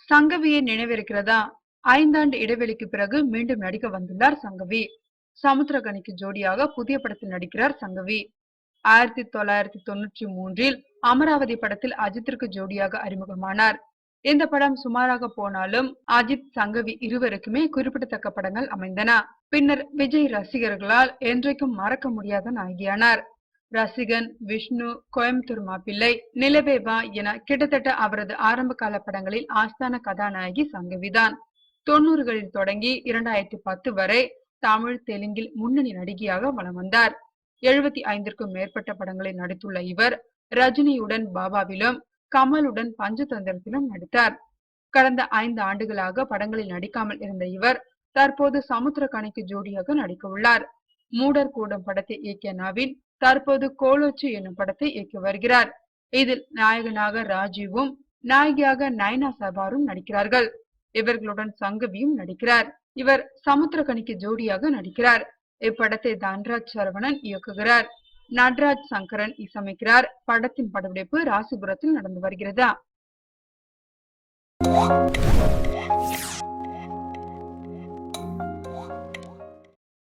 சங்கவியை நினைவிருக்கிறதா? 5 ஆண்டு இடைவெளிக்கு பிறகு மீண்டும் நடிக்க வந்துள்ளார் சங்கவி. சமுத்திரகனிக்கு ஜோடியாக புதிய படத்தில் நடிக்கிறார் சங்கவி. 1993இல் அமராவதி படத்தில் அஜித்திற்கு ஜோடியாக அறிமுகமானார். இந்த படம் சுமாராக போனாலும் அஜித் சங்கவி இருவருக்குமே குறிப்பிடத்தக்க படங்கள் அமைந்தன. பின்னர் விஜய் ரசிகர்களால் என்றைக்கும் மறக்க முடியாத நாயகியானார். ரசிகன், விஷ்ணு, கோயம்புத்தூர் மாப்பிள்ளை, நிலவே வா என கிட்டத்தட்ட அவரது ஆரம்ப கால படங்களில் ஆஸ்தான கதாநாயகி சங்கவிதான். 90களில் தொடங்கி 2010 வரை தமிழ், தெலுங்கில் முன்னணி நடிகையாக வலம் வந்தார். 75க்கும் மேற்பட்ட படங்களில் நடித்துள்ள இவர் ரஜினியுடன் பாபாவிலும், கமலுடன் பஞ்சதந்திரத்திலும் நடித்தார். கடந்த 5 ஆண்டுகளாக படங்களில் நடிக்காமல் இருந்த இவர் தற்போது சமுத்திரகனிக்கு ஜோடியாக நடிக்க உள்ளார். மூடர் கூடம் படத்தை இயக்கிய நவீன் தற்போது கோலோச்சி என்னும் படத்தை இயக்கி வருகிறார். இதில் நாயகனாக ராஜீவும், நாயகியாக நயனா சபாரும் நடிக்கிறார்கள். இவர்களுடன் சங்கவியும் நடிக்கிறார். இவர் சமுத்திரகனிக்கு ஜோடியாக நடிக்கிறார். இப்படத்தை தன்ராஜ் சரவணன் இயக்குகிறார். நட்ராஜ் சங்கரன் இசையமைக்கிறார். படத்தின் படப்பிடிப்பு ராசிபுரத்தில் நடந்து வருகிறது.